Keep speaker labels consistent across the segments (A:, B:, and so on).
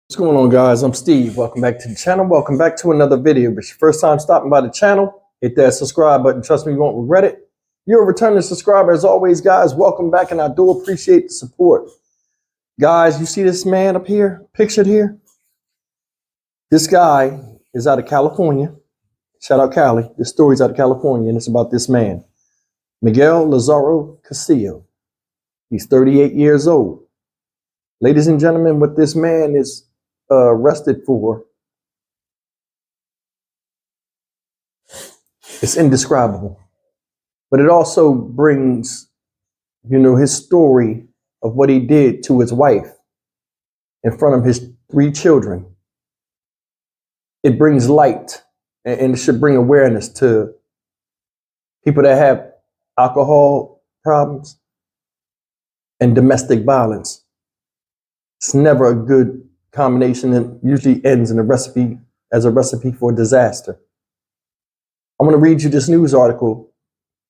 A: What's going on, guys? I'm Steve. Welcome back to the channel. Welcome back to another video. If it's your first time stopping by the channel, hit that subscribe button. Trust me, you won't regret it. You're a returning subscriber. As always, guys, welcome back, and I do appreciate the support. Guys, you see this man up here, pictured here? This guy is out of California. Shout out Cali. This story's out of California, and it's about this man, Miguel Lazaro-Castillo. He's 38 years old. Ladies and gentlemen, what this man is arrested for, it's indescribable. But it also brings, his story of what he did to his wife in front of his 3 children. It brings light, and it should bring awareness to people that have alcohol problems and domestic violence. It's never a good combination, and usually ends in a recipe for disaster. I'm going to read you this news article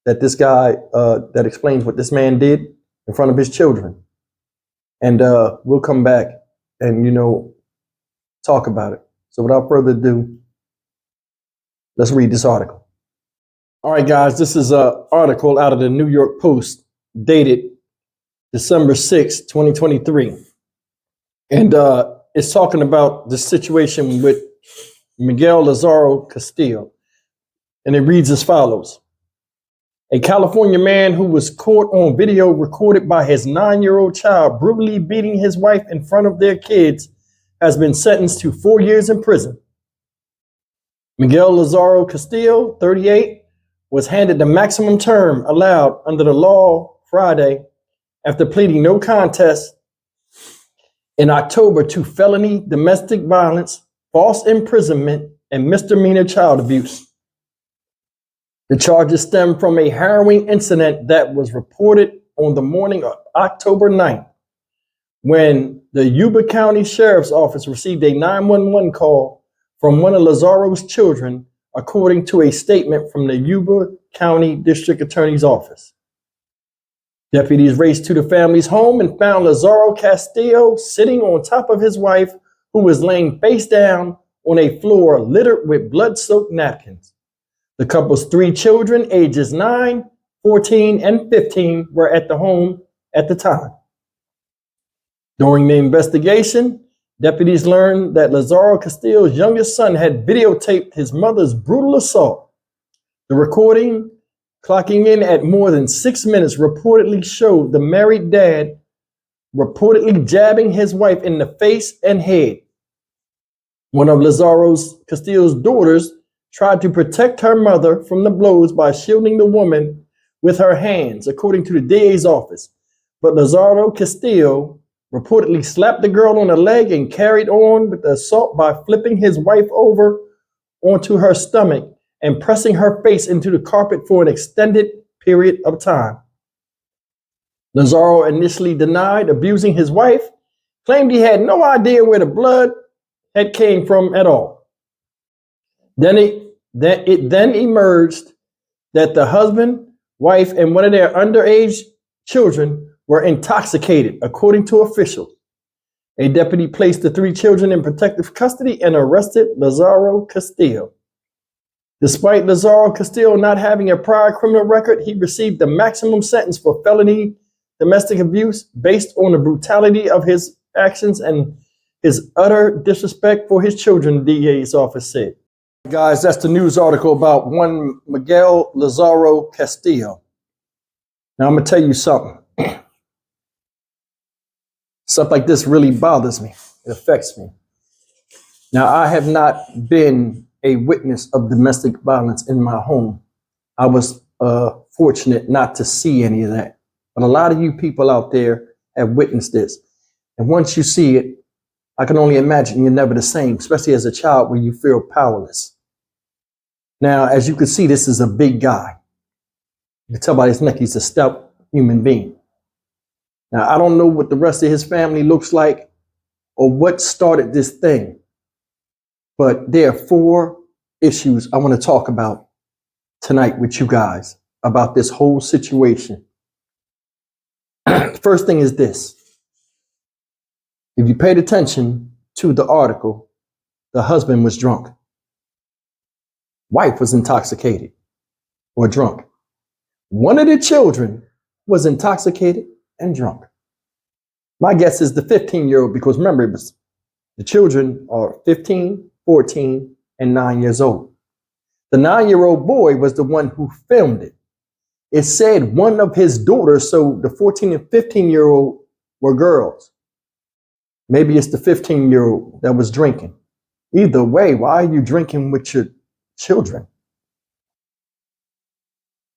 A: that this guy that explains what this man did in front of his children, and we'll come back and talk about it. So without further ado, let's read this article. All right, guys, this is an article out of the New York Post dated December 6, 2023. And it's talking about the situation with Miguel Lazaro-Castillo. And it reads as follows. A California man who was caught on video recorded by his 9-year-old child brutally beating his wife in front of their kids has been sentenced to 4 years in prison. Miguel Lazaro-Castillo, 38, was handed the maximum term allowed under the law Friday after pleading no contest in October to felony domestic violence, false imprisonment, and misdemeanor child abuse. The charges stem from a harrowing incident that was reported on the morning of October 9th, when the Yuba County Sheriff's Office received a 911 call from one of Lazaro's children, according to a statement from the Yuba County District Attorney's Office. Deputies raced to the family's home and found Lazaro-Castillo sitting on top of his wife, who was laying face down on a floor littered with blood-soaked napkins. The couple's 3 children, ages 9, 14, and 15, were at the home at the time. During the investigation, deputies learned that Lazaro-Castillo's youngest son had videotaped his mother's brutal assault. The recording, clocking in at more than 6 minutes, reportedly showed the married dad reportedly jabbing his wife in the face and head. One of Lazaro-Castillo's daughters tried to protect her mother from the blows by shielding the woman with her hands, according to the DA's office. But Lazaro-Castillo reportedly slapped the girl on the leg and carried on with the assault by flipping his wife over onto her stomach and pressing her face into the carpet for an extended period of time. Lazaro initially denied abusing his wife, claimed he had no idea where the blood had came from at all. Then it emerged that the husband, wife, and one of their underage children were intoxicated, according to officials. A deputy placed the 3 children in protective custody and arrested Lazaro-Castillo. Despite Lazaro-Castillo not having a prior criminal record, he received the maximum sentence for felony domestic abuse based on the brutality of his actions and his utter disrespect for his children, the DA's office said. Guys, that's the news article about one Miguel Lazaro-Castillo. Now, I'm going to tell you something. Stuff like this really bothers me. It affects me. Now, I have not been a witness of domestic violence in my home. I was fortunate not to see any of that. But a lot of you people out there have witnessed this. And once you see it, I can only imagine you're never the same, especially as a child where you feel powerless. Now, as you can see, this is a big guy. You can tell by his neck, he's a stout human being. Now, I don't know what the rest of his family looks like or what started this thing, but there are 4 issues I want to talk about tonight with you guys about this whole situation. First thing is this. If you paid attention to the article, the husband was drunk. Wife was intoxicated or drunk. One of the children was intoxicated and drunk. My guess is the 15-year-old, because remember, the children are 15, 14, and 9 years old. The 9-year-old boy was the one who filmed it. It said one of his daughters, so the 14 and 15-year-old were girls. Maybe it's the 15-year-old that was drinking. Either way, why are you drinking with your children?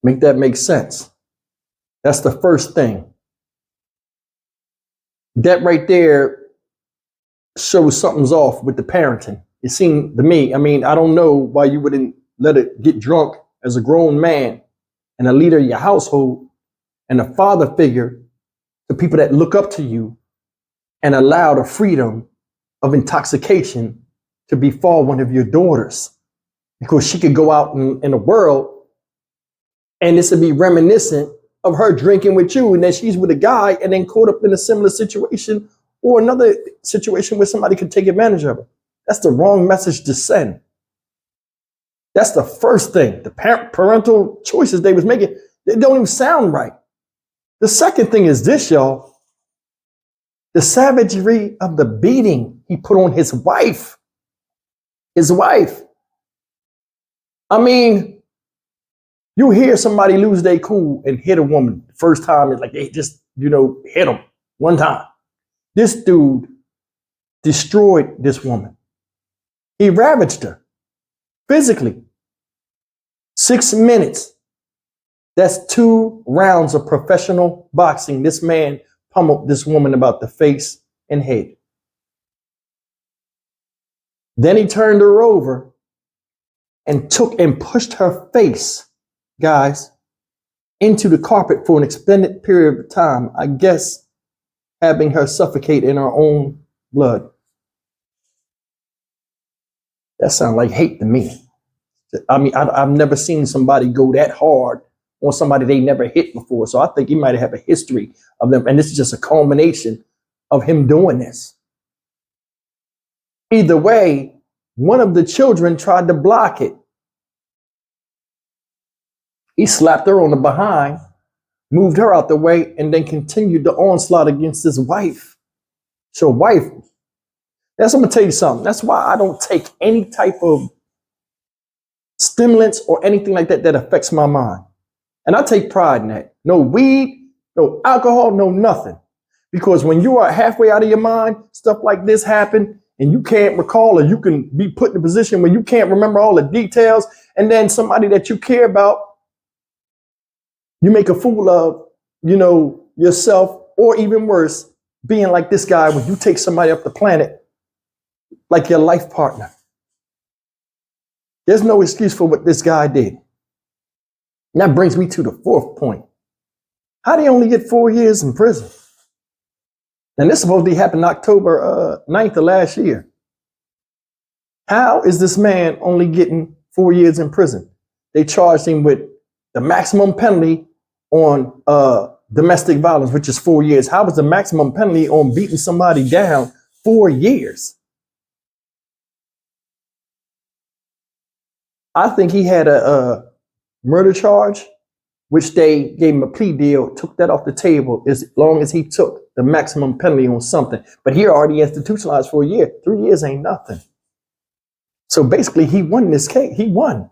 A: Make that make sense. That's the first thing. That right there shows something's off with the parenting. It seemed to me, I mean, I don't know why you wouldn't let it get drunk as a grown man and a leader of your household and a father figure to people that look up to you, and allow the freedom of intoxication to befall one of your daughters, because she could go out in the world and this would be reminiscent of her drinking with you, and then she's with a guy and then caught up in a similar situation or another situation where somebody could take advantage of her. That's the wrong message to send. That's the first thing. The parental choices they was making, they don't even sound right. The second thing is this, y'all. The savagery of the beating he put on his wife. His wife. I mean, you hear somebody lose their cool and hit a woman the first time. It's like they just, hit them one time. This dude destroyed this woman. He ravaged her physically. 6 minutes. That's 2 rounds of professional boxing. This man pummeled this woman about the face and head. Then he turned her over and took and pushed her face, guys, into the carpet for an extended period of time, I guess having her suffocate in her own blood. That sounds like hate to me. I mean, I've never seen somebody go that hard on somebody they never hit before. So I think he might have a history of them. And this is just a culmination of him doing this. Either way, one of the children tried to block it. He slapped her on the behind, moved her out the way, and then continued the onslaught against his wife. So wife, I'm going to tell you something. That's why I don't take any type of stimulants or anything like that that affects my mind. And I take pride in that. No weed, no alcohol, no nothing. Because when you are halfway out of your mind, stuff like this happen, and you can't recall, or you can be put in a position where you can't remember all the details, and then somebody that you care about, you make a fool of, yourself, or even worse, being like this guy when you take somebody off the planet like your life partner. There's no excuse for what this guy did. And that brings me to the fourth point. How did he only get 4 years in prison? And this supposedly happened October 9th of last year. How is this man only getting 4 years in prison? They charged him with the maximum penalty on domestic violence, which is 4 years. How was the maximum penalty on beating somebody down 4 years? I think he had a murder charge, which they gave him a plea deal, took that off the table as long as he took the maximum penalty on something. But he already institutionalized for a year. 3 years ain't nothing. So basically, he won this case. He won.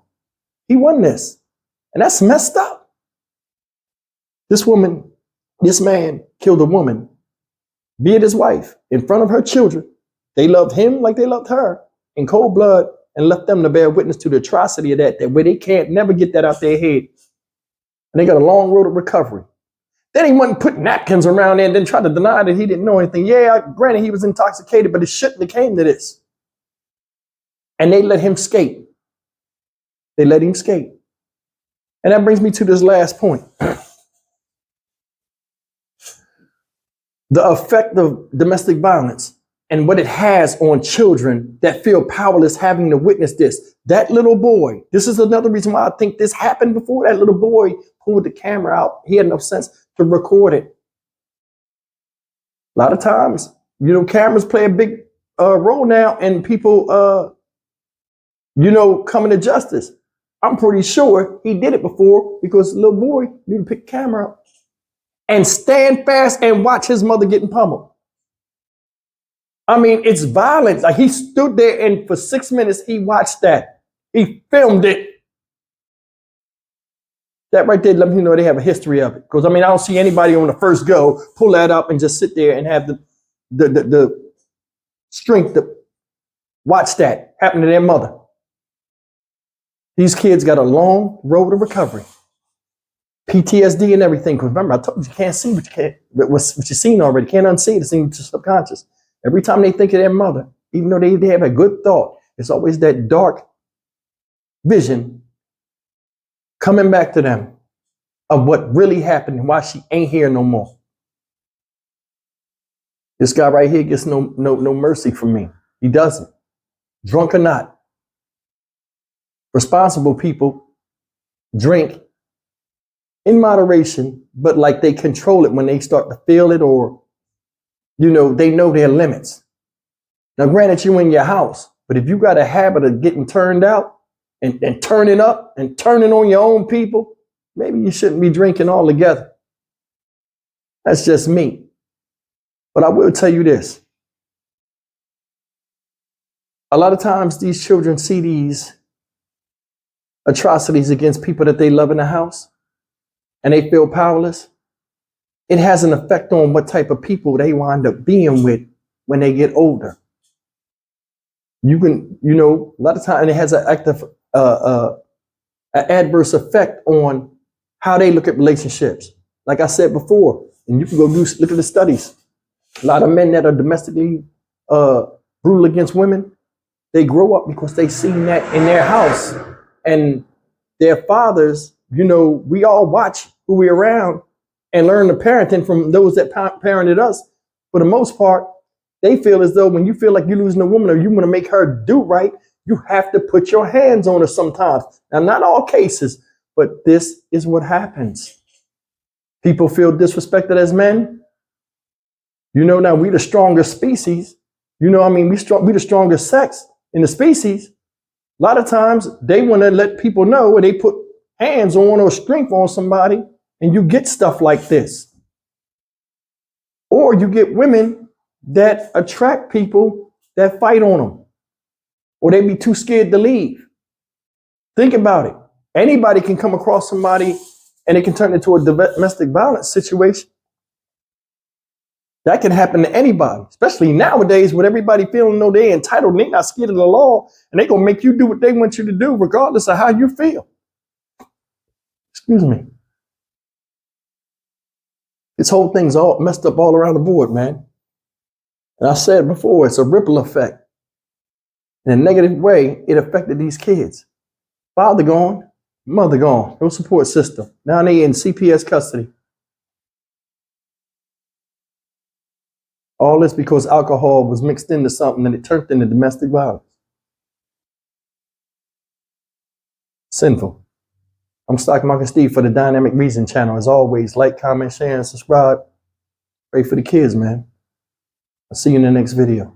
A: He won this. And that's messed up. This man killed a woman, be it his wife, in front of her children. They loved him like they loved her in cold blood, and left them to bear witness to the atrocity of that way they can't never get that out their head. And they got a long road of recovery. Then he went and put napkins around there and then tried to deny that he didn't know anything. Yeah, granted, he was intoxicated, but it shouldn't have came to this. And they let him skate. They let him skate. And that brings me to this last point. The effect of domestic violence and what it has on children that feel powerless having to witness this. That little boy, this is another reason why I think this happened before. That little boy pulled the camera out. He had enough sense to record it. A lot of times, cameras play a big role now and people, coming to justice. I'm pretty sure he did it before because the little boy knew to pick the camera up and stand fast and watch his mother getting pummeled. I mean, it's violence. Like, he stood there and for 6 minutes, he watched that. He filmed it. That right there, let me know they have a history of it. Because, I mean, I don't see anybody on the first go pull that up and just sit there and have the strength to watch that happen to their mother. These kids got a long road to recovery. PTSD and everything. Because remember, I told you can't see what you've seen already. Can't unsee it. It's in your subconscious. Every time they think of their mother, even though they have a good thought, it's always that dark vision coming back to them of what really happened and why she ain't here no more. This guy right here gets no mercy from me. He doesn't. Drunk or not. Responsible people drink in moderation, but like they control it when they start to feel it, or they know their limits. Now, granted, you in your house, but if you got a habit of getting turned out and turning up and turning on your own people, maybe you shouldn't be drinking all together. That's just me. But I will tell you this. A lot of times these children see these atrocities against people that they love in the house and they feel powerless. It has an effect on what type of people they wind up being with when they get older. You can, a lot of times it has an adverse effect on how they look at relationships. Like I said before, and you can go look at the studies. A lot of men that are domestically brutal against women, they grow up because they seen that in their house. And their fathers, we all watch who we're around and learn the parenting from those that parented us. For the most part, they feel as though when you feel like you're losing a woman or you want to make her do right, you have to put your hands on her sometimes. Now, not all cases, but this is what happens. People feel disrespected as men. Now we the strongest species. We the strongest sex in the species. A lot of times they want to let people know when they put hands on or strength on somebody, and you get stuff like this. Or you get women that attract people that fight on them, or they be too scared to leave. Think about it. Anybody can come across somebody and it can turn into a domestic violence situation. That can happen to anybody, especially nowadays with everybody feeling they're entitled and they're not scared of the law, and they're going to make you do what they want you to do regardless of how you feel. Excuse me. This whole thing's all messed up all around the board, man. And I said before, it's a ripple effect. In a negative way, it affected these kids. Father gone, mother gone, no support system. Now they in CPS custody. All this because alcohol was mixed into something and it turned into domestic violence. Sinful. I'm Stock Market Steve for the Dynamic Reason channel. As always, like, comment, share, and subscribe. Pray for the kids, man. I'll see you in the next video.